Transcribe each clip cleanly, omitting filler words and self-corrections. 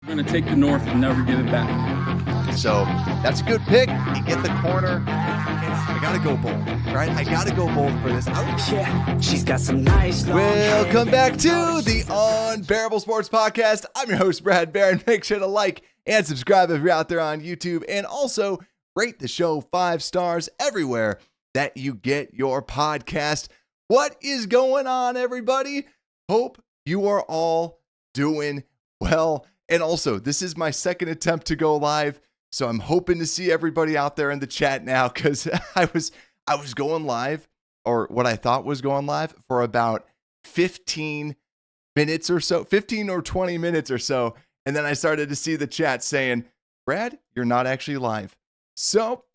We're going to take the North and never give it back. So that's a good pick. You get the corner. I got to go bold, right? I got to go bold for this. Yeah, she's got some nice long Welcome hair. back to the Unbearable Sports Podcast. I'm your host, Brad Barron. Make sure to like and subscribe if you're out there on YouTube. And also rate the show 5 stars everywhere that you get your podcast. What is going on, everybody? Hope you are all doing well. And also, this is my second attempt to go live, so I'm hoping to see everybody out there in the chat now, because I was going live, or what I thought was going live, for about 15 minutes or so, 15 or 20 minutes or so, and then I started to see the chat saying, Brad, you're not actually live. So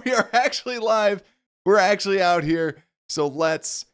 we are actually live. We're actually out here, so let's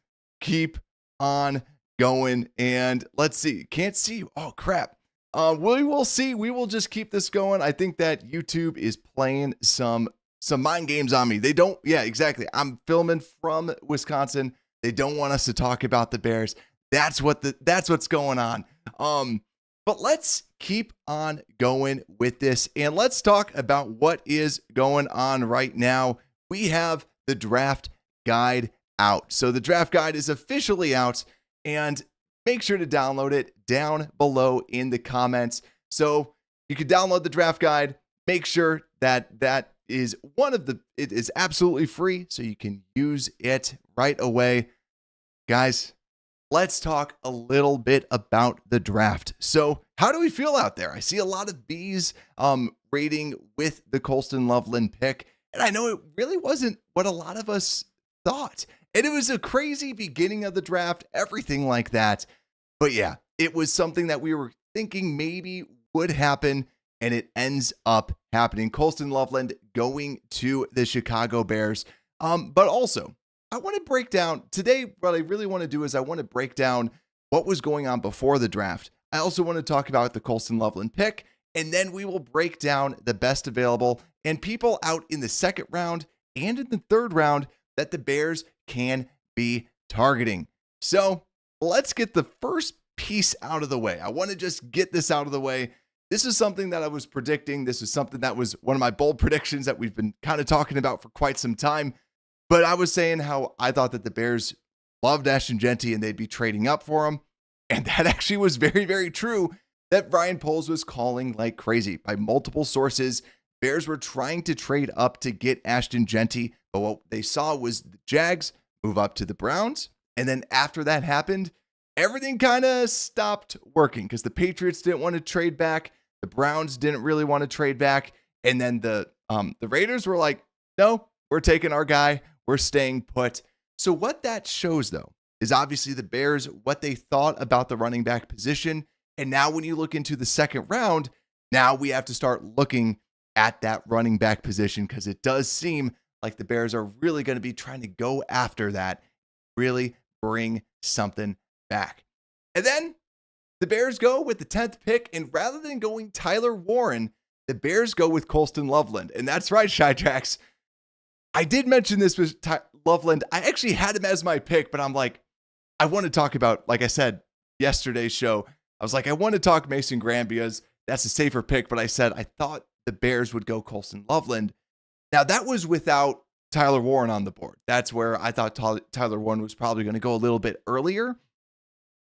keep on going, and let's see. Can't see you. Oh, crap. We will see. We will just keep this going. I think that YouTube is playing some mind games on me. They don't. Yeah, exactly. I'm filming from Wisconsin. They don't want us to talk about the Bears. That's what's going on. But let's keep on going with this, and let's talk about what is going on right now. We have the draft guide out. So the draft guide is officially out, and make sure to download it down below in the comments. So you can download the draft guide. Make sure that is it is absolutely free, so you can use it right away. Guys, let's talk a little bit about the draft. So how do we feel out there? I see a lot of B's rating with the Colston Loveland pick, and I know it really wasn't what a lot of us thought. And it was a crazy beginning of the draft, everything like that. But yeah, it was something that we were thinking maybe would happen, and it ends up happening. Colston Loveland going to the Chicago Bears. But also, I want to break down today. What I really want to do is I want to break down what was going on before the draft. I also want to talk about the Colston Loveland pick, and then we will break down the best available and people out in the second round and in the third round that the Bears can be targeting. So let's get the first piece out of the way. I want to just get this out of the way. This is something that I was predicting. This is something that was one of my bold predictions that we've been kind of talking about for quite some time. But I was saying how I thought that the Bears loved Ashton Jeanty and they'd be trading up for him. And that actually was very, very true, that Ryan Poles was calling like crazy. By multiple sources, Bears were trying to trade up to get Ashton Jeanty. But what they saw was the Jags move up to the Browns. And then after that happened, everything kind of stopped working because the Patriots didn't want to trade back. The Browns didn't really want to trade back. And then the Raiders were like, no, we're taking our guy. We're staying put. So what that shows, though, is obviously the Bears, what they thought about the running back position. And now when you look into the second round, now we have to start looking at that running back position, because it does seem like the Bears are really going to be trying to go after that, really bring something back. And then the Bears go with the 10th pick, and rather than going Tyler Warren, the Bears go with Colston Loveland. And that's right, Shy Tracks. I did mention this with Loveland. I actually had him as my pick, but I'm like, I want to talk about, like I said, yesterday's show. I was like, I want to talk Mason Graham because that's a safer pick, but I said I thought the Bears would go Colston Loveland. Now, that was without Tyler Warren on the board. That's where I thought Tyler Warren was probably going to go a little bit earlier.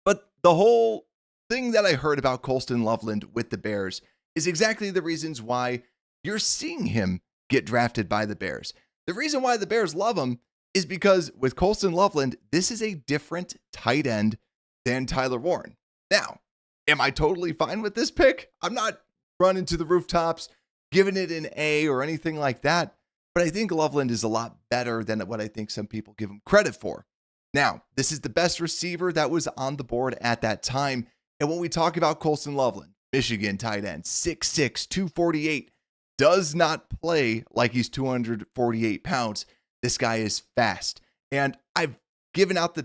But the whole thing that I heard about Colston Loveland with the Bears is exactly the reasons why you're seeing him get drafted by the Bears. The reason why the Bears love him is because with Colston Loveland, this is a different tight end than Tyler Warren. Now, am I totally fine with this pick? I'm not running to the rooftops, giving it an A or anything like that. But I think Loveland is a lot better than what I think some people give him credit for. Now, this is the best receiver that was on the board at that time. And when we talk about Colston Loveland, Michigan tight end, 6'6", 248, does not play like he's 248 pounds. This guy is fast. And I've given out the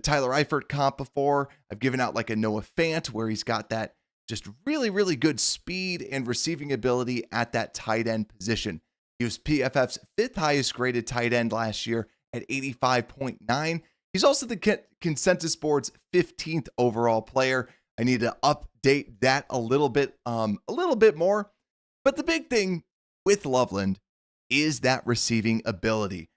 Tyler Eifert comp before. I've given out like a Noah Fant where he's got that just really, really good speed and receiving ability at that tight end position. He was PFF's 5th highest graded tight end last year at 85.9. He's also the consensus board's 15th overall player. I need to update that a little bit more. But the big thing with Loveland is that receiving ability.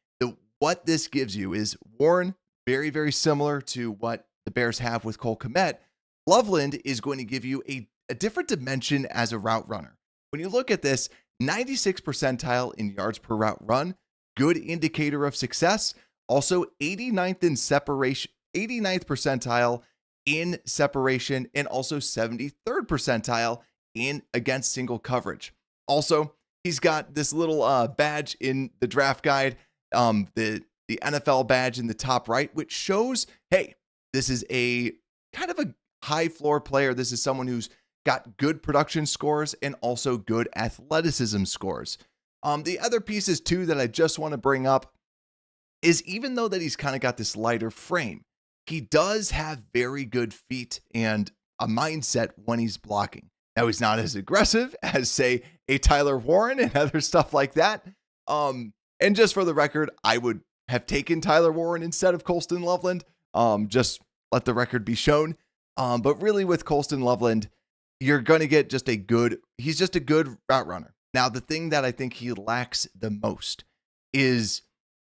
What this gives you is Warren, very, very similar to what the Bears have with Cole Kmet. Loveland is going to give you a different dimension as a route runner. When you look at this, 96th percentile in yards per route run, good indicator of success. Also 89th in separation, 89th percentile in separation, and also 73rd percentile in against single coverage. Also, he's got this little badge in the draft guide, the NFL badge in the top right, which shows, hey, this is a kind of a high floor player. This is someone who's got good production scores and also good athleticism scores. The other pieces too that I just want to bring up is even though that he's kind of got this lighter frame, he does have very good feet and a mindset when he's blocking. Now he's not as aggressive as say a Tyler Warren and other stuff like that. And just for the record, I would have taken Tyler Warren instead of Colston Loveland. Just let the record be shown. But really with Colston Loveland, you're going to get he's just a good route runner. Now, the thing that I think he lacks the most is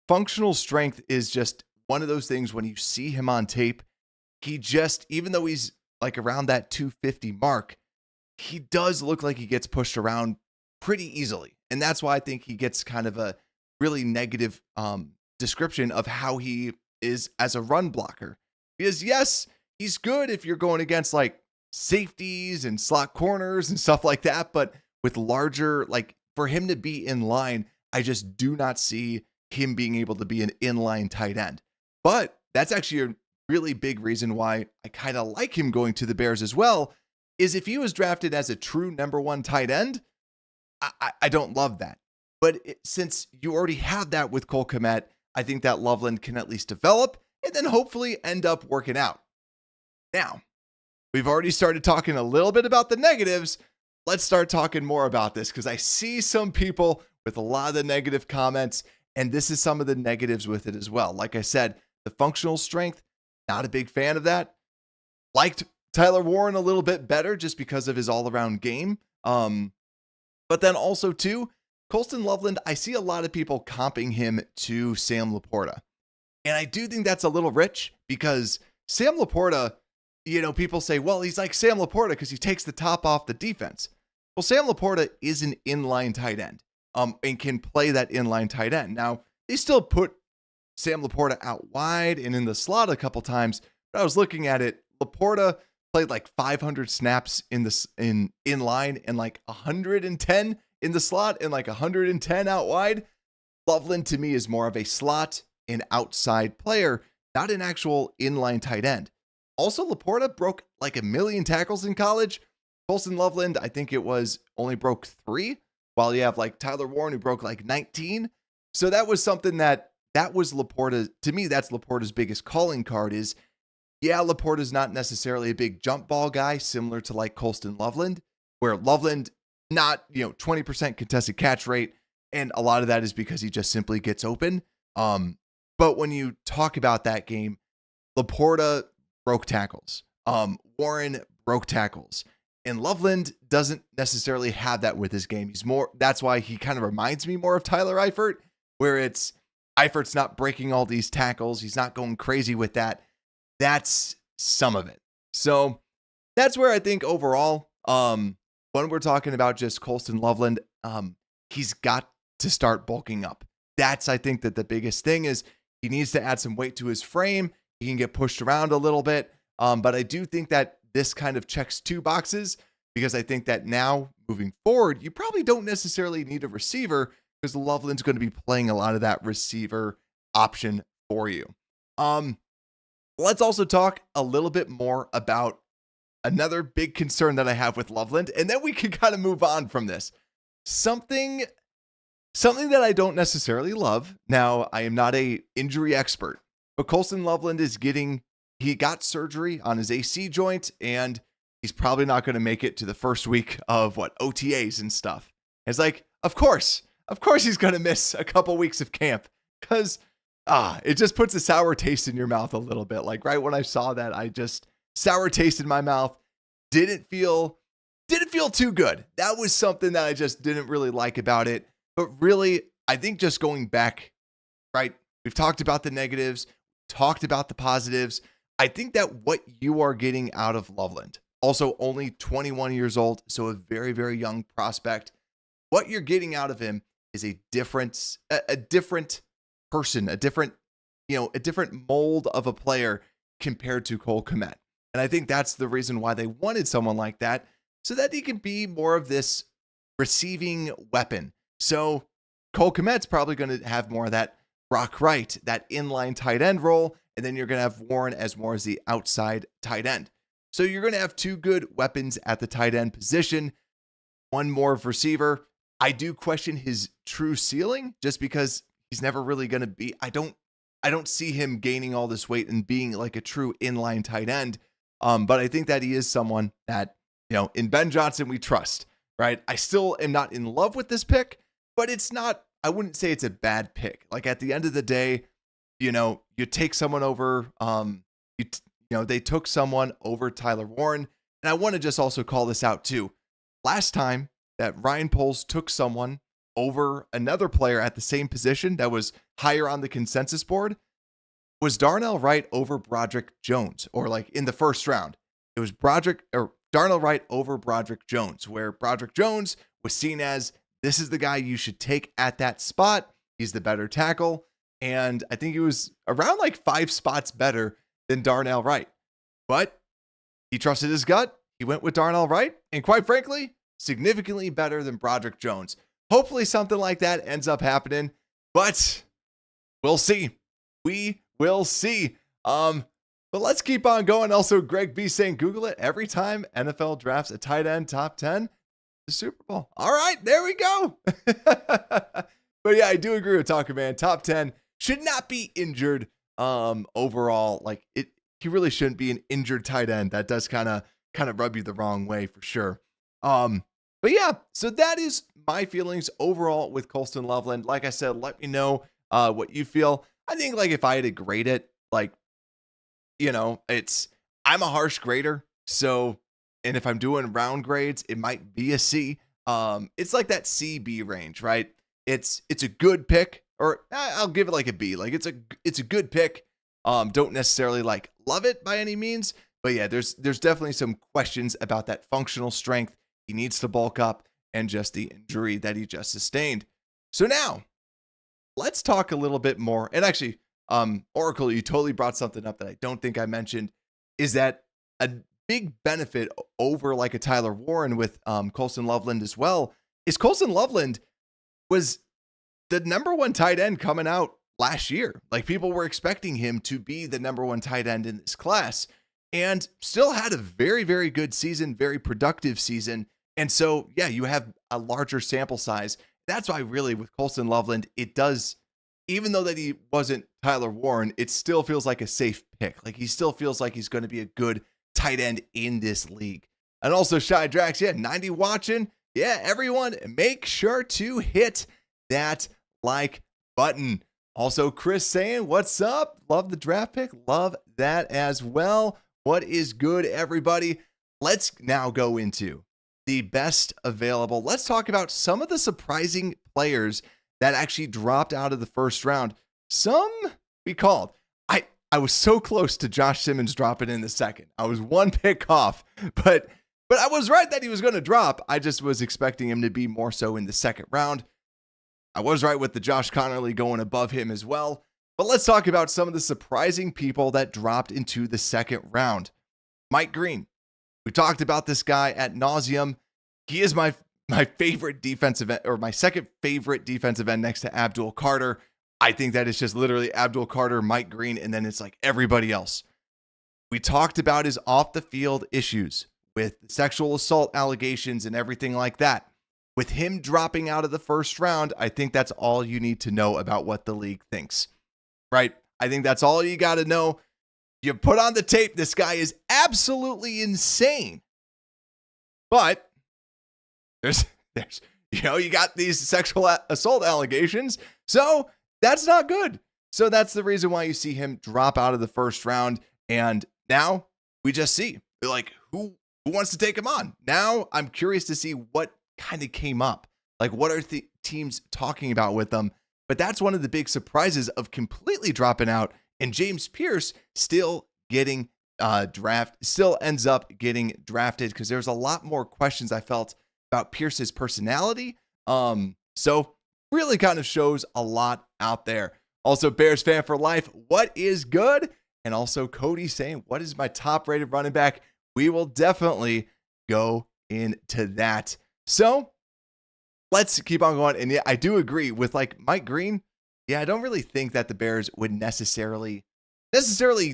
functional strength. Is just one of those things when you see him on tape, even though he's like around that 250 mark, he does look like he gets pushed around pretty easily. And that's why I think he gets kind of a really negative description of how he is as a run blocker. Because yes, he's good if you're going against like safeties and slot corners and stuff like that. But with larger, like for him to be in line, I just do not see him being able to be an inline tight end. But that's actually a really big reason why I kind of like him going to the Bears as well, is if he was drafted as a true number one tight end, I don't love that. But since you already have that with Cole Kmet, I think that Loveland can at least develop and then hopefully end up working out. Now, we've already started talking a little bit about the negatives. Let's start talking more about this because I see some people with a lot of the negative comments, and this is some of the negatives with it as well. Like I said, the functional strength, not a big fan of that. Liked Tyler Warren a little bit better just because of his all-around game. But then also too, Colston Loveland, I see a lot of people comping him to Sam Laporta. And I do think that's a little rich because Sam Laporta, people say, well, he's like Sam Laporta because he takes the top off the defense. Well, Sam Laporta is an inline tight end and can play that inline tight end. Now, they still put Sam Laporta out wide and in the slot a couple times, but I was looking at it. Laporta played like 500 snaps in line and like 110 in the slot and like 110 out wide. Loveland to me is more of a slot and outside player, not an actual inline tight end. Also, Laporta broke like 1 million tackles in college. Colston Loveland, I think it was only broke 3, while you have like Tyler Warren who broke like 19. So that was something that was Laporta. To me, that's Laporta's biggest calling card is, yeah, Laporta's not necessarily a big jump ball guy, similar to like Colston Loveland, where Loveland, not, 20% contested catch rate. And a lot of that is because he just simply gets open. But when you talk about that game, Laporta broke tackles. Warren broke tackles. And Loveland doesn't necessarily have that with his game. That's why he kind of reminds me more of Tyler Eifert, where it's Eifert's not breaking all these tackles. He's not going crazy with that. That's some of it. So that's where I think overall, when we're talking about just Colston Loveland, he's got to start bulking up. That's, I think, that the biggest thing is he needs to add some weight to his frame. He can get pushed around a little bit. But I do think that this kind of checks 2 boxes because I think that now moving forward, you probably don't necessarily need a receiver because Loveland's going to be playing a lot of that receiver option for you. Let's also talk a little bit more about another big concern that I have with Loveland, and then we can kind of move on from this. Something that I don't necessarily love. Now, I am not an injury expert, but Colston Loveland he got surgery on his AC joint, and he's probably not going to make it to the first week of OTAs and stuff. It's like, of course he's going to miss a couple weeks of camp because it just puts a sour taste in your mouth a little bit. Like right when I saw that, I just sour taste in my mouth. didn't feel too good. That was something that I just didn't really like about it. But really, I think just going back, right? We've talked about the negatives, talked about the positives. I think that what you are getting out of Loveland, also only 21 years old, so a very, very young prospect. What you're getting out of him is a different person, a different mold of a player compared to Cole Kmet. And I think that's the reason why they wanted someone like that, so that he can be more of this receiving weapon. So Cole Kmet's probably going to have more of that Brock Wright, that inline tight end role, and then you're going to have Warren as more as the outside tight end. So you're going to have two good weapons at the tight end position, one more of receiver. I do question his true ceiling just because he's never really going to be, I don't see him gaining all this weight and being like a true inline tight end. But I think that he is someone that, in Ben Johnson, we trust, right? I still am not in love with this pick, but it's not, I wouldn't say it's a bad pick. Like at the end of the day, you take someone over, they took someone over Tyler Warren. And I want to just also call this out too. Last time that Ryan Poles took someone over another player at the same position that was higher on the consensus board was Darnell Wright over Broderick Jones, or like in the first round. It was Darnell Wright over Broderick Jones, where Broderick Jones was seen as, this is the guy you should take at that spot. He's the better tackle. And I think he was around like 5 spots better than Darnell Wright. But he trusted his gut. He went with Darnell Wright. And quite frankly, significantly better than Broderick Jones. Hopefully something like that ends up happening. But we'll see. We will see. But let's keep on going. Also, Greg B saying, Google it every time NFL drafts a tight end top 10. The Super Bowl. All right, there we go. But yeah, I do agree with Talker Man. Top 10 should not be injured overall. Like he really shouldn't be an injured tight end. That does kind of rub you the wrong way for sure. But yeah, so that is my feelings overall with Colston Loveland. Like I said, let me know what you feel. I think like if I had to grade it, like, I'm a harsh grader. So, and if I'm doing round grades, it might be a C. It's like that C-B range, right? It's a good pick, or I'll give it like a B. Like it's a good pick. Don't necessarily like love it by any means, but yeah, there's definitely some questions about that functional strength. He needs to bulk up, and just the injury that he just sustained. So now let's talk a little bit more. And actually, Oracle, you totally brought something up that I don't think I mentioned, is that a big benefit over like a Tyler Warren with Colston Loveland as well is Colston Loveland was the number 1 tight end coming out last year. Like people were expecting him to be the number 1 tight end in this class, and still had a very, very good season, very productive season. And so, yeah, you have a larger sample size. That's why really with Colston Loveland, it does, even though that he wasn't Tyler Warren, it still feels like a safe pick. Like he still feels like he's going to be a good tight end in this league. And also Shy Drax, 90 watching. Yeah, everyone, make sure to hit that like button. Also, Chris saying, what's up? Love the draft pick. Love that as well. What is good, everybody? Let's now go into the best available. Let's talk about some of the surprising players that actually dropped out of the first round. Some we called. I was so close to Josh Simmons dropping in the second. I was 1 pick off, but I was right that he was going to drop. I just was expecting him to be more so in the second round. I was right with the Josh Connerly going above him as well. But let's talk about some of the surprising people that dropped into the second round. Mike Green. We talked about this guy ad nauseum. He is my favorite defensive end, or my second favorite defensive end next to Abdul Carter. I think that is just literally Abdul Carter, Mike Green, and then it's like everybody else. We talked about his off the field issues with sexual assault allegations and everything like that. With him dropping out of the first round, I think that's all you need to know about what the league thinks, right? I think that's all you got to know. You put on the tape, this guy is absolutely insane. But there's you got these sexual assault allegations, so that's not good. So that's the reason why you see him drop out of the first round. And now we just see like who wants to take him on? Now I'm curious to see what kind of came up. Like, what are the teams talking about with them? But that's one of the big surprises of completely dropping out, and James Pierce still getting still ends up getting drafted, because there's a lot more questions I felt about Pierce's personality. So really kind of shows a lot out there. Also, Bears fan for life, what is good? And also Cody saying, what is my top rated running back? We will definitely go into that. So let's keep on going. And yeah, I do agree with like Mike Green. Yeah, I don't really think that the Bears would necessarily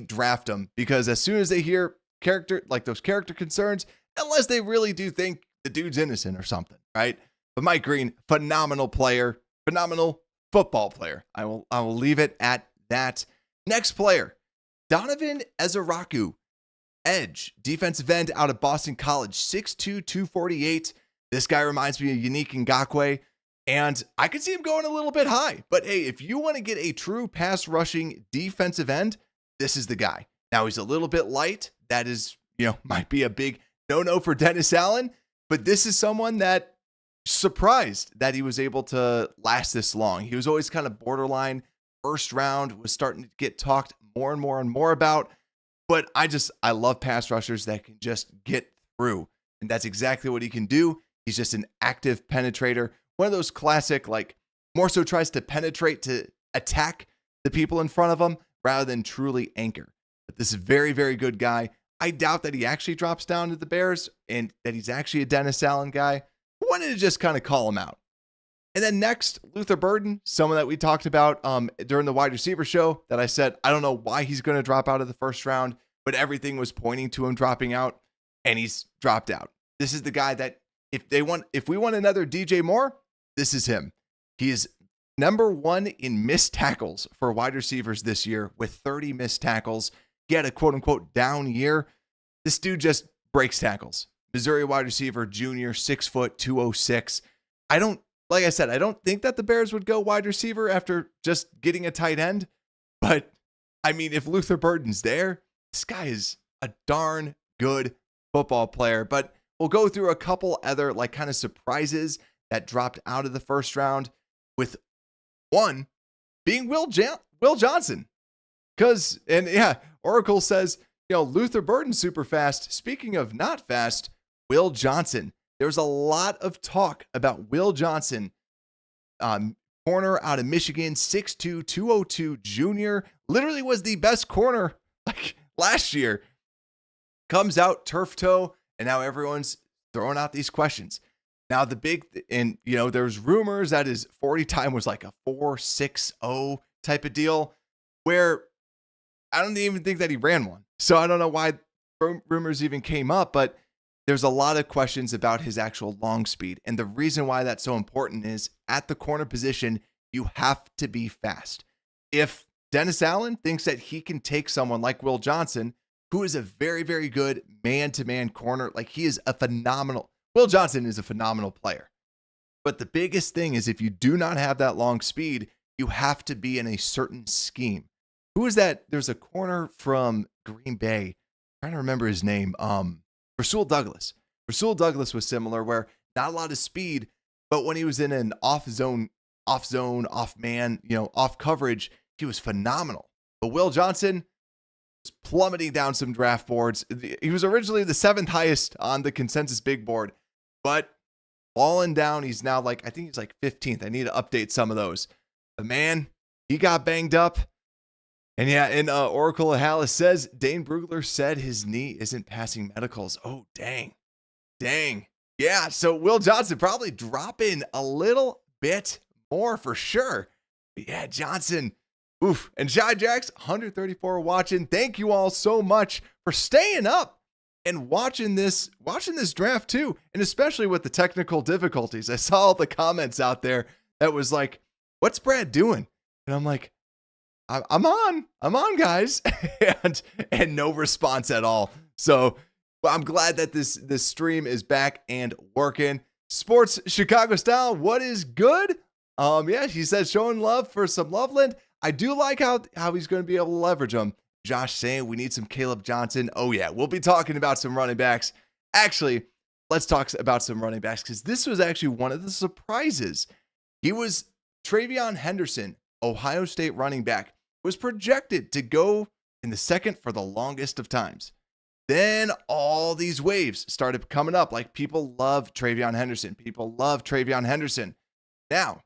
draft him, because as soon as they hear those character concerns, unless they really do think the dude's innocent or something, right? But Mike Green, phenomenal player, phenomenal football player. I will leave it at that. Next player, Donovan Ezeraku, edge, defensive end out of Boston College, 6'2", 248. This guy reminds me of Unique Ngakoue, and I could see him going a little bit high. But hey, if you want to get a true pass rushing defensive end, this is the guy. Now, he's a little bit light. That is, might be a big no-no for Dennis Allen, but this is someone that surprised that he was able to last this long. He was always kind of borderline. First round was starting to get talked more and more and more about, but I love pass rushers that can just get through, and that's exactly what he can do. He's just an active penetrator. One of those classic, like, more so tries to penetrate to attack the people in front of him rather than truly anchor. But this is a very, very good guy. I doubt that he actually drops down to the Bears and that he's actually a Dennis Allen guy. I wanted to just kind of call him out. And then next, Luther Burden, someone that we talked about during the wide receiver show that I said, I don't know why he's going to drop out of the first round, but everything was pointing to him dropping out, and he's dropped out. This is the guy that if we want another DJ Moore, this is him. He is number one in missed tackles for wide receivers this year with 30 missed tackles. He had a quote unquote down year. This dude just breaks tackles. Missouri wide receiver, junior, 6 foot, 206. I don't think that the Bears would go wide receiver after just getting a tight end. But I mean, if Luther Burden's there, this guy is a darn good football player. But we'll go through a couple other like kind of surprises that dropped out of the first round, with one being Will Johnson. Oracle says, Luther Burden super fast. Speaking of not fast, Will Johnson. There's a lot of talk about Will Johnson, corner out of Michigan, 6'2", 202 junior, literally was the best corner like last year. Comes out turf toe, and now everyone's throwing out these questions. Now there's rumors that his 40 time was like a 4.60 type of deal, where I don't even think that he ran one. So I don't know why rumors even came up, but there's a lot of questions about his actual long speed. And the reason why that's so important is at the corner position, you have to be fast. If Dennis Allen thinks that he can take someone like Will Johnson, who is a very, very good man-to-man corner, like Will Johnson is a phenomenal player. But the biggest thing is, if you do not have that long speed, you have to be in a certain scheme. Who is that? There's a corner from Green Bay. I'm trying to remember his name. Rasul Douglas. Rasul Douglas was similar, where not a lot of speed, but when he was in an off coverage, he was phenomenal. But Will Johnson was plummeting down some draft boards. He was originally the 7th highest on the consensus big board, but falling down, he's now I think he's 15th. I need to update some of those. But man, he got banged up. And Oracle of Hallis says, Dane Brugler said his knee isn't passing medicals. Oh, dang. Yeah, so Will Johnson probably dropping a little bit more for sure. But yeah, Johnson. Oof. And Shy Jacks, 134 watching. Thank you all so much for staying up and watching this draft too. And especially with the technical difficulties. I saw all the comments out there that was like, what's Brad doing? And I'm like, I'm on, guys, and no response at all. So I'm glad that this stream is back and working. Sports Chicago style. What is good? He said showing love for some Loveland. I do like how he's going to be able to leverage him. Josh saying we need some Caleb Johnson. Oh yeah, we'll be talking about some running backs Actually, let's talk about some running backs because this was actually one of the surprises. He was Travion Henderson, Ohio State running back, was projected to go in the second for the longest of times. Then all these waves started coming up. Like, people love Travion Henderson. People love Travion Henderson. Now,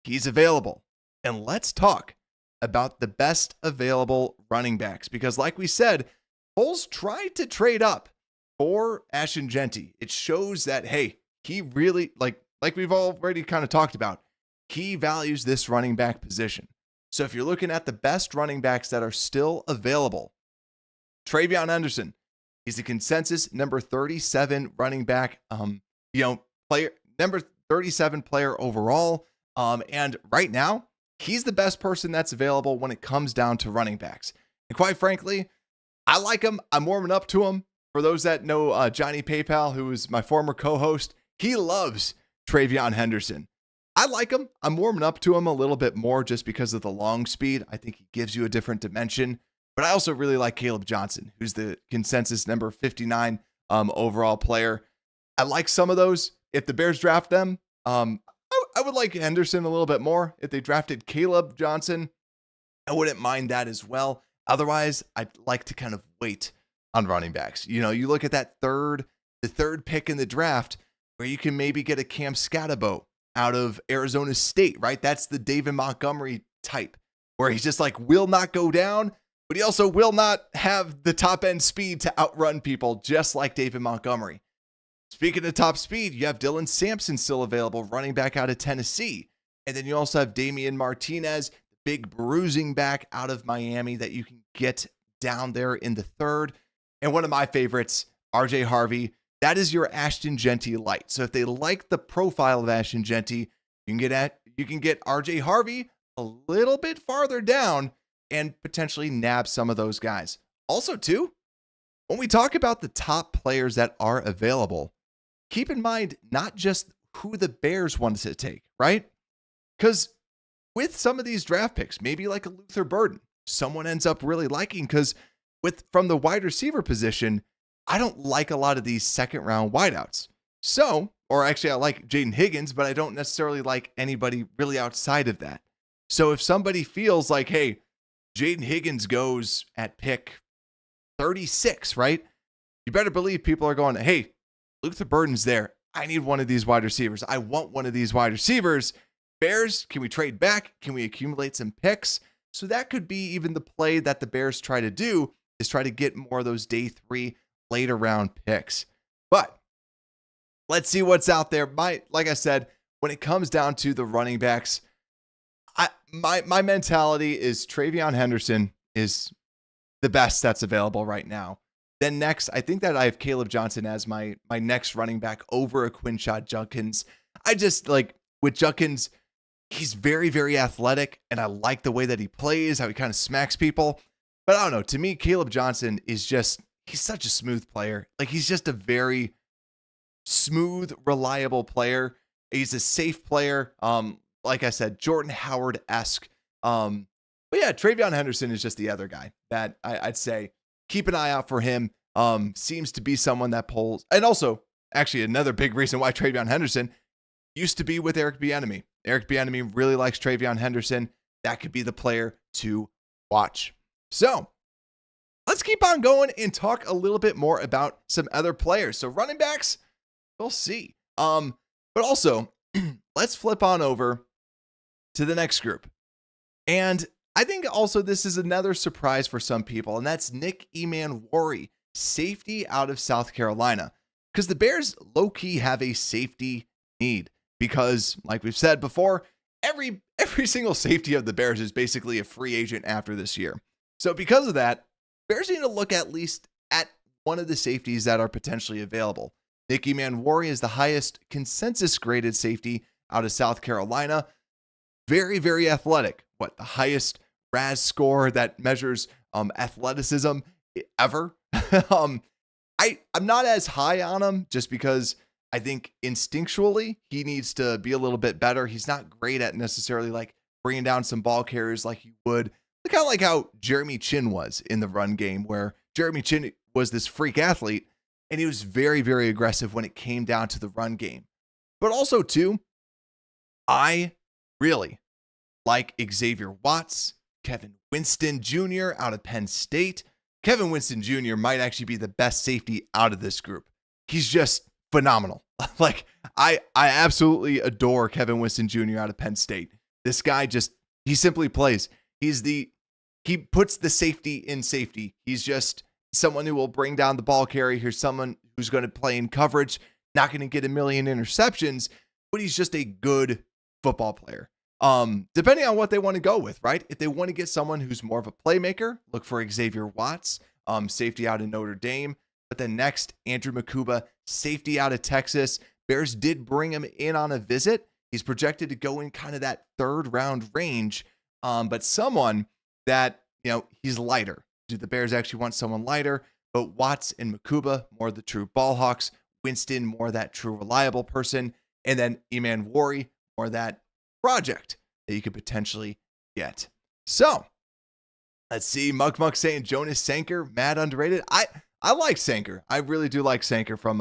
he's available. And let's talk about the best available running backs. Because like we said, Foles tried to trade up for Ashton Jeanty. It shows that, hey, he really, like we've already kind of talked about, he values this running back position. So if you're looking at the best running backs that are still available, Travion Henderson, he's the consensus number 37 running back, player, number 37 player overall. And right now, he's the best person that's available when it comes down to running backs. And quite frankly, I like him. I'm warming up to him. For those that know Johnny PayPal, who is my former co-host, he loves Travion Henderson. I like him. I'm warming up to him a little bit more just because of the long speed. I think he gives you a different dimension. But I also really like Caleb Johnson, who's the consensus number 59 overall player. I like some of those. If the Bears draft them, I would like Henderson a little bit more. If they drafted Caleb Johnson, I wouldn't mind that as well. Otherwise, I'd like to kind of wait on running backs. You know, you look at the third pick in the draft where you can maybe get a Cam Scatterbo out of Arizona State, right? That's the David Montgomery type where he's just like, will not go down, but he also will not have the top end speed to outrun people just like David Montgomery. Speaking of top speed, you have Dylan Sampson still available, running back out of Tennessee. And then you also have Damian Martinez, the big bruising back out of Miami that you can get down there in the third. And one of my favorites, RJ Harvey. That is your Ashton Jeanty light. So if they like the profile of Ashton Jeanty, you can get RJ Harvey a little bit farther down and potentially nab some of those guys. Also, too, when we talk about the top players that are available, keep in mind not just who the Bears wanted to take, right? Because with some of these draft picks, maybe like a Luther Burden, someone ends up really liking because from the wide receiver position, I don't like a lot of these second round wideouts. So, or actually I like Jaden Higgins, but I don't necessarily like anybody really outside of that. So if somebody feels like, hey, Jaden Higgins goes at pick 36, right? You better believe people are going, hey, Luther Burden's there. I need one of these wide receivers. I want one of these wide receivers. Bears, can we trade back? Can we accumulate some picks? So that could be even the play that the Bears try to do, is try to get more of those day 3 later round picks. But let's see what's out there. Like I said, when it comes down to the running backs, my mentality is Travion Henderson is the best that's available right now. Then next, I think that I have Caleb Johnson as my next running back over a Quinshad Judkins. I just like with Judkins, he's very, very athletic, and I like the way that he plays, how he kind of smacks people. But I don't know. To me, Caleb Johnson is he's such a smooth player. Like, he's just a very smooth, reliable player. He's a safe player. Like I said, Jordan Howard-esque. But yeah, Travion Henderson is just the other guy that I'd say keep an eye out for him. Seems to be someone that pulls. And also, actually, another big reason why Travion Henderson used to be with Eric Bieniemy. Eric Bieniemy really likes Travion Henderson. That could be the player to watch. So let's keep on going and talk a little bit more about some other players. So running backs, we'll see. But also, let's flip on over to the next group. And I think also this is another surprise for some people, and that's Nick Emanwari, safety out of South Carolina. Because the Bears low-key have a safety need. Because, like we've said before, every single safety of the Bears is basically a free agent after this year. So because of that, Bears need to look at least at one of the safeties that are potentially available. Nick Emanwari is the highest consensus graded safety out of South Carolina. Very, very athletic. The highest RAS score that measures athleticism ever. I'm not as high on him just because I think instinctually he needs to be a little bit better. He's not great at necessarily like bringing down some ball carriers like you would. Kind of like how Jeremy Chin was in the run game, where Jeremy Chin was this freak athlete and he was very, very aggressive when it came down to the run game. But also, too, I really like Xavier Watts, Kevin Winston Jr. out of Penn State. Kevin Winston Jr. might actually be the best safety out of this group. He's just phenomenal. Like, I absolutely adore Kevin Winston Jr. out of Penn State. This guy he simply plays. He puts the safety in safety. He's just someone who will bring down the ball carry. Here's someone who's going to play in coverage, not going to get a million interceptions, but he's just a good football player. Depending on what they want to go with, right? If they want to get someone who's more of a playmaker, look for Xavier Watts, safety out of Notre Dame. But then next, Andrew Makuba, safety out of Texas. Bears did bring him in on a visit. He's projected to go in kind of that third round range, but someone that, he's lighter. Do the Bears actually want someone lighter? But Watts and Makuba, more the true ball hawks. Winston, more that true reliable person. And then Eman Wari, more that project that you could potentially get. So let's see. Mug saying Jonas Sanker, mad underrated. I like Sanker. I really do like Sanker from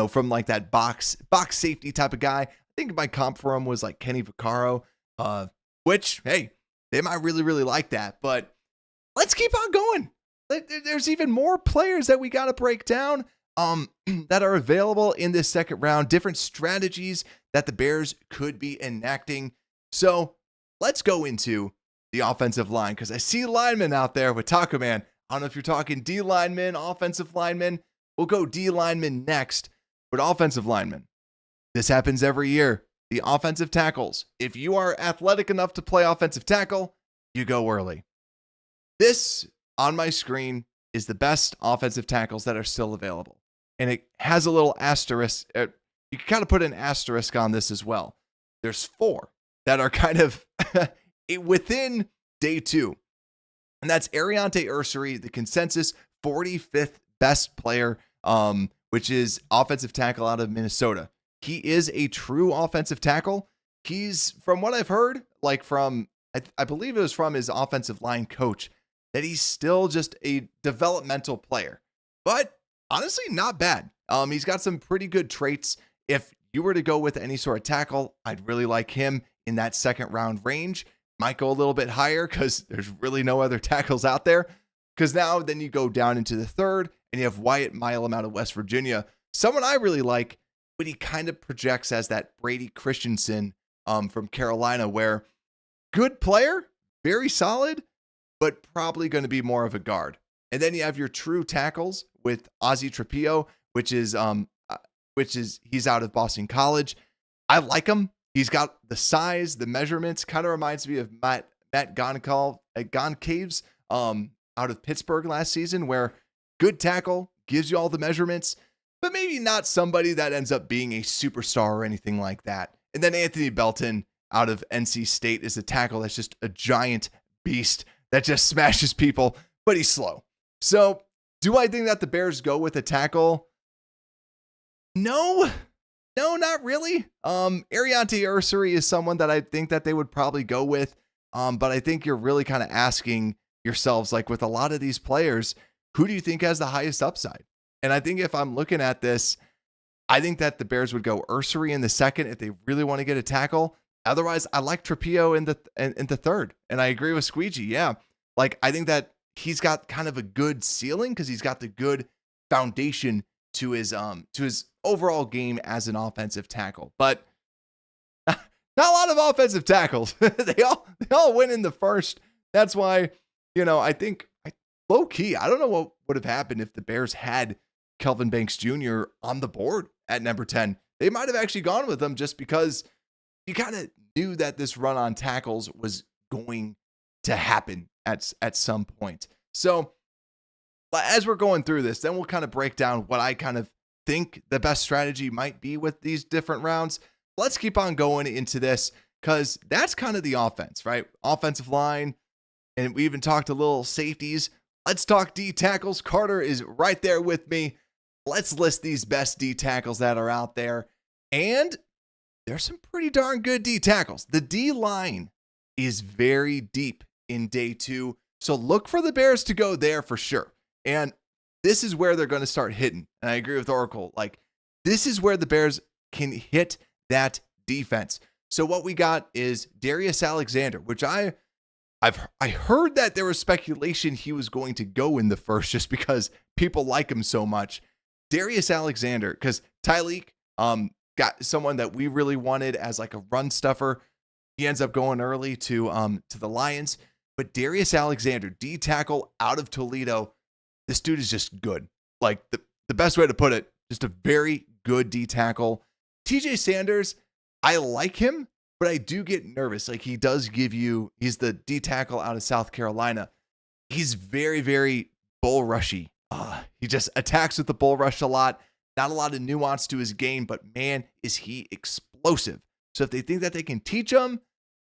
from like that box safety type of guy. I think my comp for him was like Kenny Vaccaro, which, hey, they might really, really like that. But let's keep on going. There's even more players that we got to break down that are available in this second round, different strategies that the Bears could be enacting. So let's go into the offensive line, because I see linemen out there with Taco Man. I don't know if you're talking D linemen, offensive linemen. We'll go D linemen next, but offensive linemen. This happens every year. The offensive tackles. If you are athletic enough to play offensive tackle, you go early. This on my screen is the best offensive tackles that are still available. And it has a little asterisk. You can kind of put an asterisk on this as well. There's 4 that are kind of within day 2. And that's Ariante Ursary, the consensus 45th best player, which is offensive tackle out of Minnesota. He is a true offensive tackle. He's, from what I've heard, like from, I believe it was from his offensive line coach, that he's still just a developmental player. But honestly, not bad. He's got some pretty good traits. If you were to go with any sort of tackle, I'd really like him in that second round range. Might go a little bit higher because there's really no other tackles out there. Because now then you go down into the third and you have Wyatt Milam out of West Virginia. Someone I really like, but he kind of projects as that Brady Christensen from Carolina, where good player, very solid, but probably going to be more of a guard. And then you have your true tackles with Ozzie Trapillo, which is he's out of Boston College. I like him. He's got the size, the measurements. Kind of reminds me of Matt Goncaves out of Pittsburgh last season, where good tackle, gives you all the measurements, but maybe not somebody that ends up being a superstar or anything like that. And then Anthony Belton out of NC State is a tackle that's just a giant beast that just smashes people, but he's slow. So do I think that the Bears go with a tackle? No, not really. Ariante Ursary is someone that I think that they would probably go with. But I think you're really kind of asking yourselves, like with a lot of these players, who do you think has the highest upside? And I think if I'm looking at this, I think that the Bears would go Ursary in the second if they really want to get a tackle. Otherwise, I like Trapillo in the third. And I agree with Squeegee. Yeah. Like, I think that he's got kind of a good ceiling because he's got the good foundation to his overall game as an offensive tackle. But not a lot of offensive tackles. They all win in the first. That's why, I think low key, I don't know what would have happened if the Bears had Kelvin Banks Jr. on the board at number 10. They might have actually gone with him just because you kind of knew that this run on tackles was going to happen at some point. So as we're going through this, then we'll kind of break down what I kind of think the best strategy might be with these different rounds. Let's keep on going into this because that's kind of the offense, right? Offensive line, and we even talked a little safeties. Let's talk D tackles. Carter is right there with me. Let's list these best D tackles that are out there. And there's some pretty darn good D tackles. The D line is very deep in day 2. So look for the Bears to go there for sure. And this is where they're going to start hitting. And I agree with Oracle. Like, this is where the Bears can hit that defense. So what we got is Darius Alexander, which I heard that there was speculation he was going to go in the first just because people like him so much. Darius Alexander, because Tyleek got someone that we really wanted as like a run stuffer. He ends up going early to the Lions. But Darius Alexander, D tackle out of Toledo, this dude is just good. Like the best way to put it, just a very good D tackle. TJ Sanders, I like him, but I do get nervous. Like he does give you, he's the D tackle out of South Carolina. He's very, very bull rushy. He just attacks with the bull rush a lot. Not a lot of nuance to his game, but man, is he explosive. So if they think that they can teach him a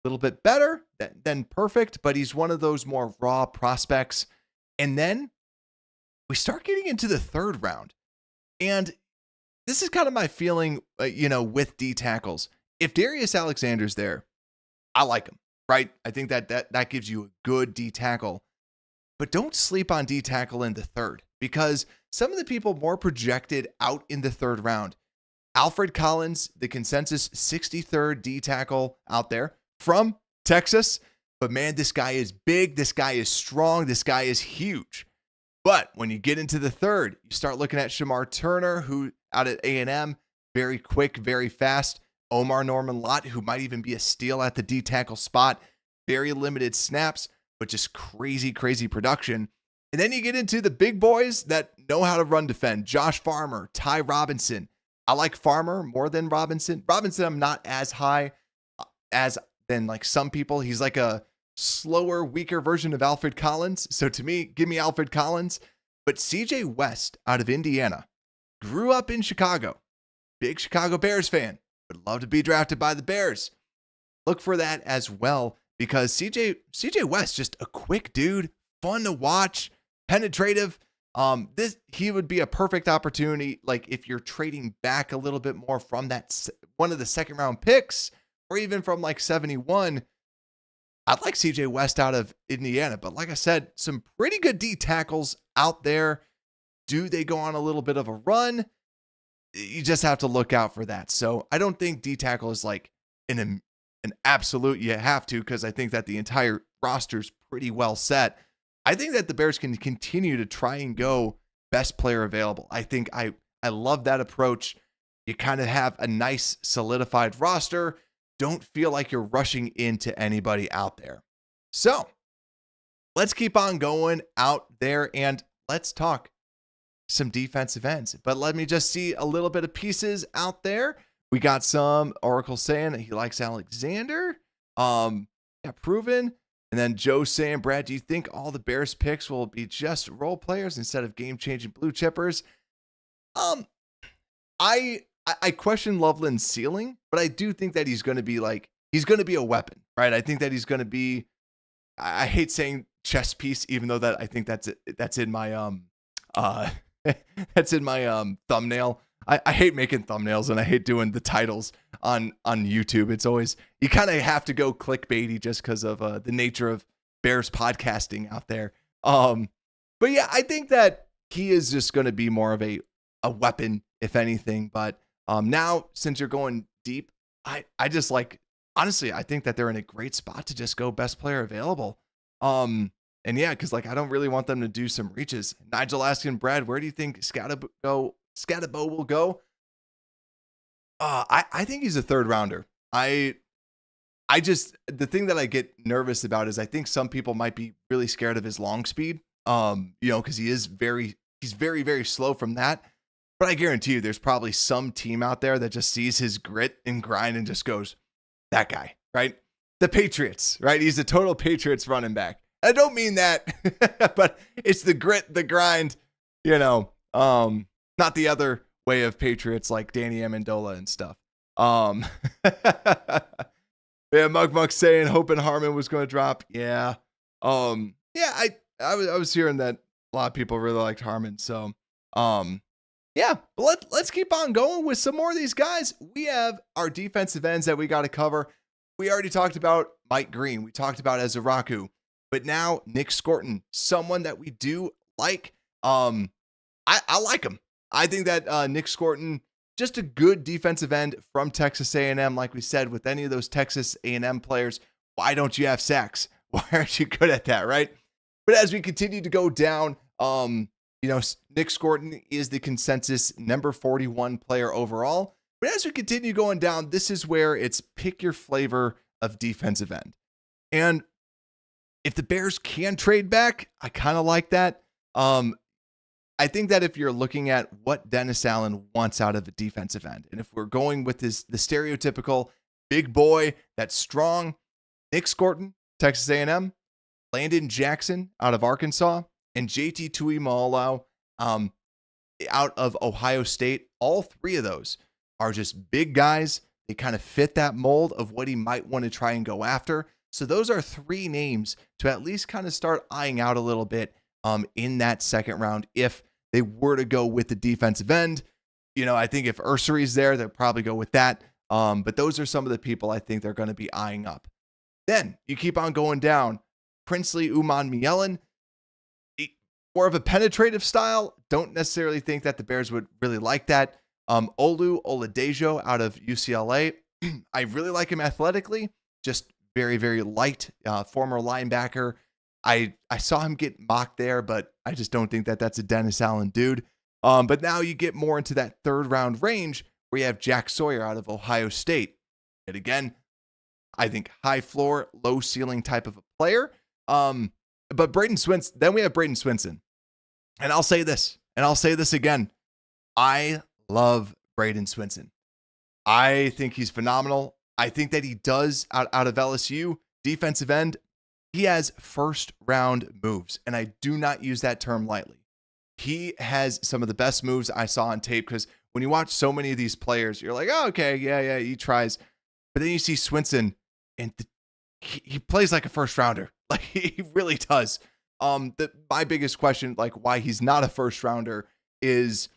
little bit better, then perfect. But he's one of those more raw prospects. And then we start getting into the third round. And this is kind of my feeling, with D tackles. If Darius Alexander's there, I like him, right? I think that gives you a good D tackle. But don't sleep on D tackle in the third, because some of the people more projected out in the third round, Alfred Collins, the consensus 63rd D tackle out there from Texas. But man, this guy is big. This guy is strong. This guy is huge. But when you get into the third, you start looking at Shamar Turner, who out at A&M, very quick, very fast. Omar Norman Lott, who might even be a steal at the D tackle spot. Very limited snaps, but just crazy, crazy production. And then you get into the big boys that know how to run defend. Josh Farmer, Ty Robinson. I like Farmer more than Robinson. Robinson, I'm not as high as than like some people. He's like a slower, weaker version of Alfred Collins. So to me, give me Alfred Collins. But CJ West out of Indiana, grew up in Chicago. Big Chicago Bears fan. Would love to be drafted by the Bears. Look for that as well, because CJ West, just a quick dude, fun to watch, penetrative. He would be a perfect opportunity, like if you're trading back a little bit more from that one of the second round picks, or even from like 71. I'd like CJ West out of Indiana, but like I said, some pretty good D tackles out there. Do they go on a little bit of a run? You just have to look out for that. So I don't think D tackle is like an absolute you have to, because I think that the entire roster is pretty well set. I think that the Bears can continue to try and go best player available. I think I love that approach. You kind of have a nice solidified roster. Don't feel like you're rushing into anybody out there. So let's keep on going out there and let's talk some defensive ends. But let me just see a little bit of pieces out there. We got some Oracle saying that he likes Alexander. Proven. And then Joe saying, Brad, do you think all the Bears picks will be just role players instead of game-changing blue chippers? I question Loveland's ceiling, but I do think that he's going to be a weapon, right? I think that he's going to be, I hate saying chess piece, even though that I think that's in my that's in my thumbnail. I hate making thumbnails and I hate doing the titles on YouTube. It's always, you kind of have to go clickbaity just because of the nature of Bears podcasting out there. But yeah, I think that he is just going to be more of a weapon, if anything. But now, since you're going deep, I just like, honestly, I think that they're in a great spot to just go best player available. And yeah, because like I don't really want them to do some reaches. Nigel asking, Brad, where do you think Scatterbo will go? I think he's a third rounder. I just, the thing that I get nervous about is I think some people might be really scared of his long speed. Because he's very, very slow from that. But I guarantee you there's probably some team out there that just sees his grit and grind and just goes, that guy, right? The Patriots, right? He's a total Patriots running back. I don't mean that, but it's the grit, the grind, not the other way of Patriots like Danny Amendola and stuff. Yeah, Mug saying hoping Harmon was going to drop. Yeah. I was hearing that a lot of people really liked Harmon. So, yeah, but let's keep on going with some more of these guys. We have our defensive ends that we got to cover. We already talked about Mike Green. We talked about Ezeraku, but now Nick Scorton, someone that we do like. I like him. I think that Nick Scorton, just a good defensive end from Texas A&M. Like we said, with any of those Texas A&M players, why don't you have sacks? Why aren't you good at that, right? But as we continue to go down, Nick Scorton is the consensus number 41 player overall. But as we continue going down, this is where it's pick your flavor of defensive end. And if the Bears can trade back, I kind of like that. I think that if you're looking at what Dennis Allen wants out of a defensive end, and if we're going with the stereotypical big boy that's strong, Nick Scorton, Texas A&M, Landon Jackson out of Arkansas, and JT Tuimoloau out of Ohio State, all three of those are just big guys. They kind of fit that mold of what he might want to try and go after. So those are three names to at least kind of start eyeing out a little bit in that second round if they were to go with the defensive end. I think if Ursery's there, they'll probably go with that. But those are some of the people I think they're going to be eyeing up. Then you keep on going down. Princely Umanmielen, more of a penetrative style. Don't necessarily think that the Bears would really like that. Olu Oladejo out of UCLA. I really like him athletically, just very, very light, former linebacker. I saw him get mocked there, but I just don't think that that's a Dennis Allen dude. But now you get more into that third round range where you have Jack Sawyer out of Ohio State. And again, I think high floor, low ceiling type of a player. But Braden Swinson, then we have Braden Swinson. And I'll say this, and I'll say this again. I love Braden Swinson. I think he's phenomenal. I think that he does out of LSU, defensive end, he has first round moves. And I do not use that term lightly. He has some of the best moves I saw on tape, because when you watch so many of these players, you're like, oh, okay, yeah, he tries. But then you see Swinson, and he plays like a first rounder. Like, he really does. My biggest question, like why he's not a first rounder, is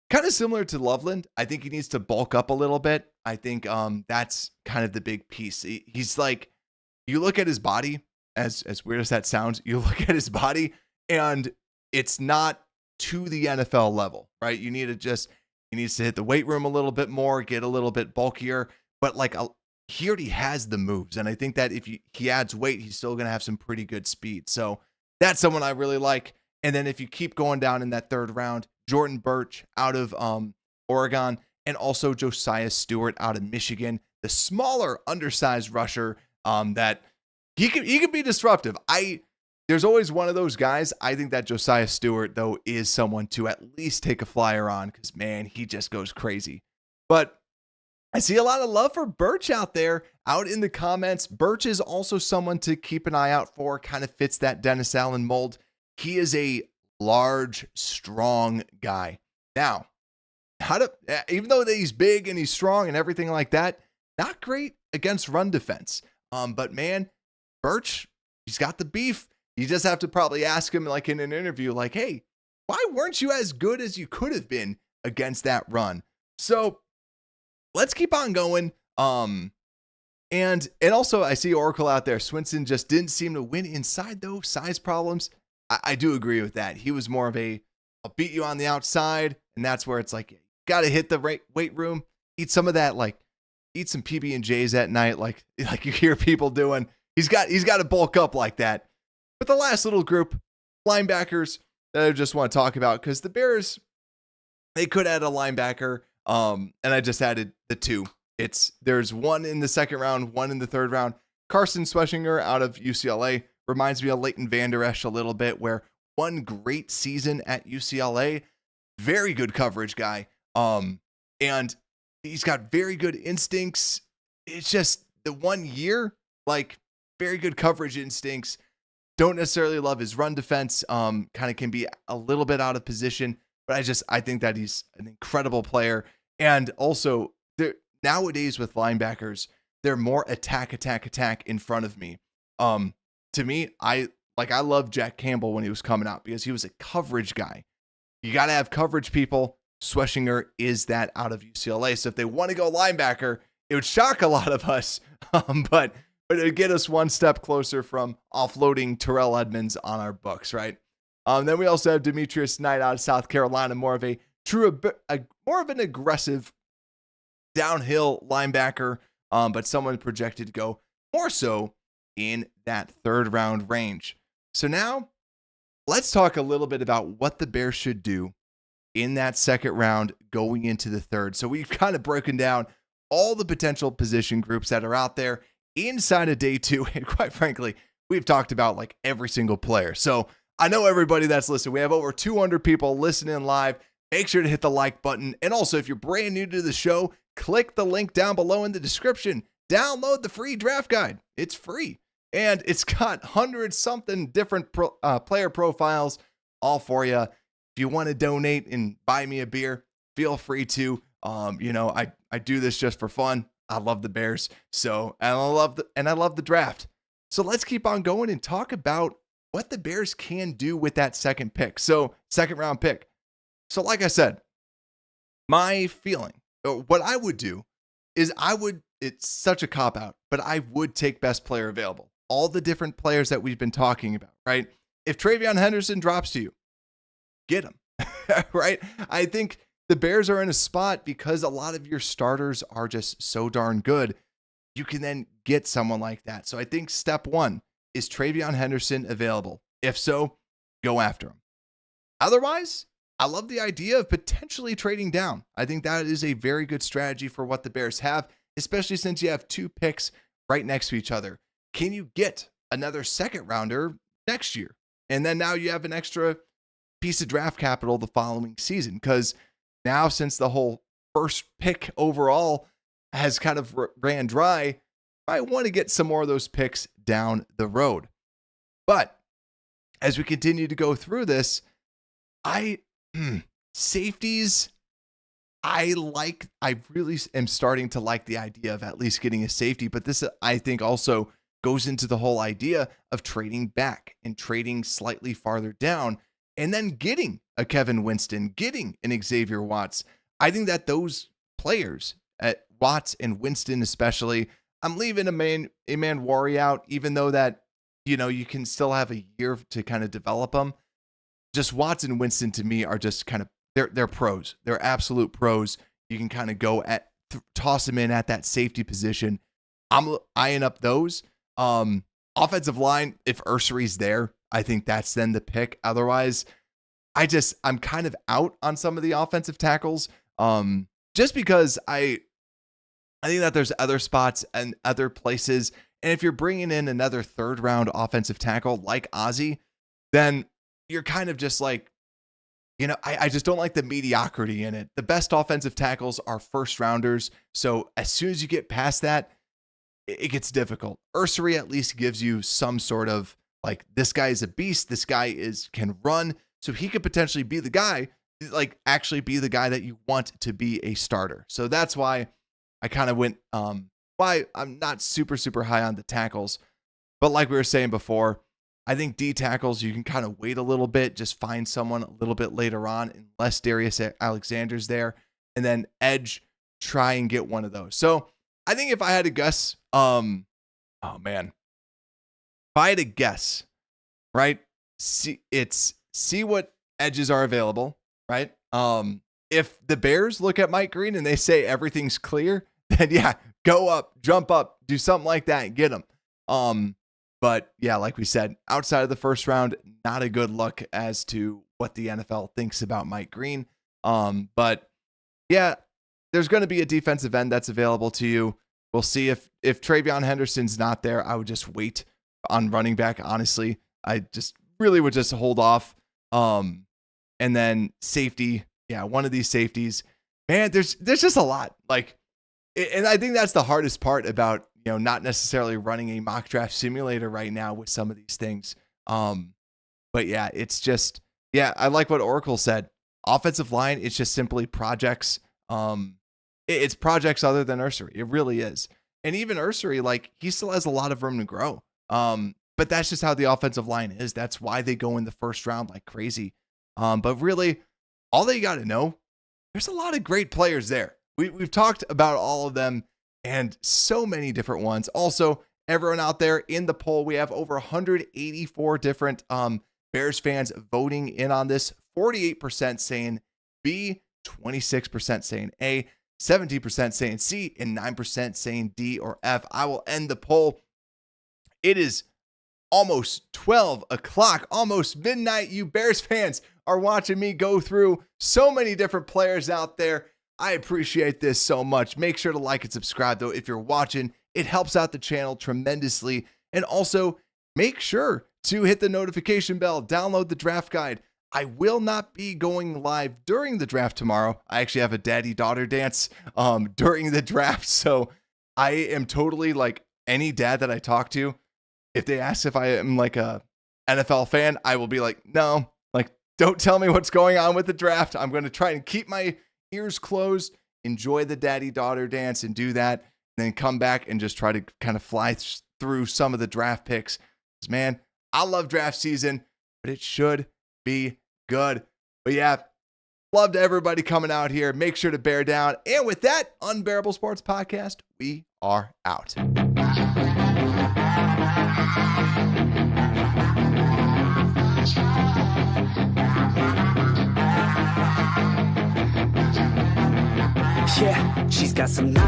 kind of similar to Loveland. I think he needs to bulk up a little bit. I think that's kind of the big piece. He's like, you look at his body, as weird as that sounds, you look at his body and it's not to the NFL level, right? He needs to hit the weight room a little bit more, get a little bit bulkier, but like he already has the moves. And I think that if he adds weight, he's still going to have some pretty good speed. So that's someone I really like. And then if you keep going down in that third round, Jordan Birch out of Oregon, and also Josiah Stewart out of Michigan, the smaller, undersized rusher that he can be disruptive. There's always one of those guys. I think that Josiah Stewart, though, is someone to at least take a flyer on, because, man, he just goes crazy. But I see a lot of love for Birch out there, out in the comments. Birch is also someone to keep an eye out for, kind of fits that Dennis Allen mold. He is a large, strong guy. Now, even though he's big and he's strong and everything like that, not great against run defense. But man, Birch, he's got the beef. You just have to probably ask him, like in an interview, like, hey, why weren't you as good as you could have been against that run? So let's keep on going. And also I see Oracle out there. Swinson just didn't seem to win inside, though. Size problems. I do agree with that. He was more of I'll beat you on the outside. And that's where it's like, you got to hit the weight room, eat some of that, like eat some PB&Js at night. Like you hear people doing. He's got to bulk up like that. But the last little group, linebackers, that I just want to talk about, because the Bears, they could add a linebacker. And I just added the two. There's one in the second round, one in the third round. Carson Schweschinger out of UCLA reminds me of Leighton Vander Esch a little bit, where one great season at UCLA, very good coverage guy. And he's got very good instincts. It's just the 1 year, like very good coverage instincts. Don't necessarily love his run defense. Kind of can be a little bit out of position, but I think that he's an incredible player. And also, nowadays with linebackers, they're more attack in front of me. To me, I love Jack Campbell when he was coming out, because he was a coverage guy. You got to have coverage people. Schweschinger is that out of UCLA. So if they want to go linebacker, it would shock a lot of us. But it would get us one step closer from offloading Terrell Edmonds on our books, right? Then we also have Demetrius Knight out of South Carolina, more of an aggressive downhill linebacker, but someone projected to go more so in that third round range. So now let's talk a little bit about what the Bears should do in that second round going into the third. So we've kind of broken down all the potential position groups that are out there inside of day two. And quite frankly, we've talked about like every single player. So I know everybody that's listening, we have over 200 people listening live. Make sure to hit the like button. And also, if you're brand new to the show, click the link down below in the description. Download the free draft guide. It's free. And it's got hundreds something different player profiles all for you. If you want to donate and buy me a beer, feel free to. I do this just for fun. I love the Bears. So, and I love the draft. So let's keep on going and talk about what the Bears can do with that second pick. So, second round pick. So like I said, my feeling, or what I would do is it's such a cop out, but I would take best player available. All the different players that we've been talking about, right? If Travion Henderson drops to you, get him, right? I think the Bears are in a spot because a lot of your starters are just so darn good. You can then get someone like that. So I think step one is Travion Henderson available? If so, go after him. Otherwise, I love the idea of potentially trading down. I think that is a very good strategy for what the Bears have, especially since you have two picks right next to each other. Can you get another second rounder next year? And then now you have an extra piece of draft capital the following season. Because now, since the whole first pick overall has kind of ran dry, I want to get some more of those picks down the road. But as we continue to go through this, safeties, I really am starting to like the idea of at least getting a safety, but this, I think, also goes into the whole idea of trading back and trading slightly farther down and then getting a Kevin Winston, getting an Xavier Watts. I think that those players at Watts and Winston, especially, I'm leaving Aman Wari out, even though that, you can still have a year to kind of develop them. Just Watts and Winston to me are just kind of, they're pros. They're absolute pros. You can kind of go toss them in at that safety position. I'm eyeing up those. Offensive line, if Ursery's there, I think that's then the pick. Otherwise, I'm kind of out on some of the offensive tackles. Just because I think that there's other spots and other places. And if you're bringing in another third round offensive tackle like Ozzie, then you're kind of just like, I just don't like the mediocrity in it. The best offensive tackles are first rounders. So as soon as you get past that, it gets difficult. Ursery at least gives you some sort of like, this guy is a beast. This guy can run. So he could potentially be the guy, like actually be the guy that you want to be a starter. So that's why I kind of went, why I'm not super, super high on the tackles. But like we were saying before, I think D tackles, you can kind of wait a little bit, just find someone a little bit later on, unless Darius Alexander's there, and then edge, try and get one of those. So I think if I had to guess, if I had to guess, right? See what edges are available, right? If the Bears look at Mike Green and they say everything's clear, then yeah, go up, jump up, do something like that and get them. But yeah, like we said, outside of the first round, not a good look as to what the NFL thinks about Mike Green. But yeah, there's going to be a defensive end that's available to you. We'll see if Travion Henderson's not there. I would just wait on running back. Honestly, I just really would just hold off. And then safety. Yeah, one of these safeties, man, there's just a lot. Like, and I think that's the hardest part about, not necessarily running a mock draft simulator right now with some of these things. But yeah, it's just, I like what Oracle said. Offensive line, it's just simply projects. It's projects other than Ursery. It really is. And even Ursery, like, he still has a lot of room to grow. But that's just how the offensive line is. That's why they go in the first round like crazy. But really, all they got to know, there's a lot of great players there. We've talked about all of them and so many different ones. Also, everyone out there in the poll, we have over 184 different Bears fans voting in on this. 48% saying B, 26% saying A, 17% saying C, and 9% saying D or F. I will end the poll. It is almost 12 o'clock, almost midnight. You Bears fans are watching me go through so many different players out there. I appreciate this so much. Make sure to like and subscribe, though, if you're watching. It helps out the channel tremendously. And also, make sure to hit the notification bell, download the draft guide. I will not be going live during the draft tomorrow. I actually have a daddy-daughter dance during the draft, so I am totally like any dad that I talk to. If they ask if I am like a NFL fan, I will be like, no, like, don't tell me what's going on with the draft. I'm going to try and keep my ears closed, enjoy the daddy-daughter dance and do that, and then come back and just try to kind of fly through some of the draft picks. 'Cause, man, I love draft season, but it should be good. But yeah, love to everybody coming out here. Make sure to bear down. And with that, Unbearable Sports Podcast, we are out. Yeah, she's got some nice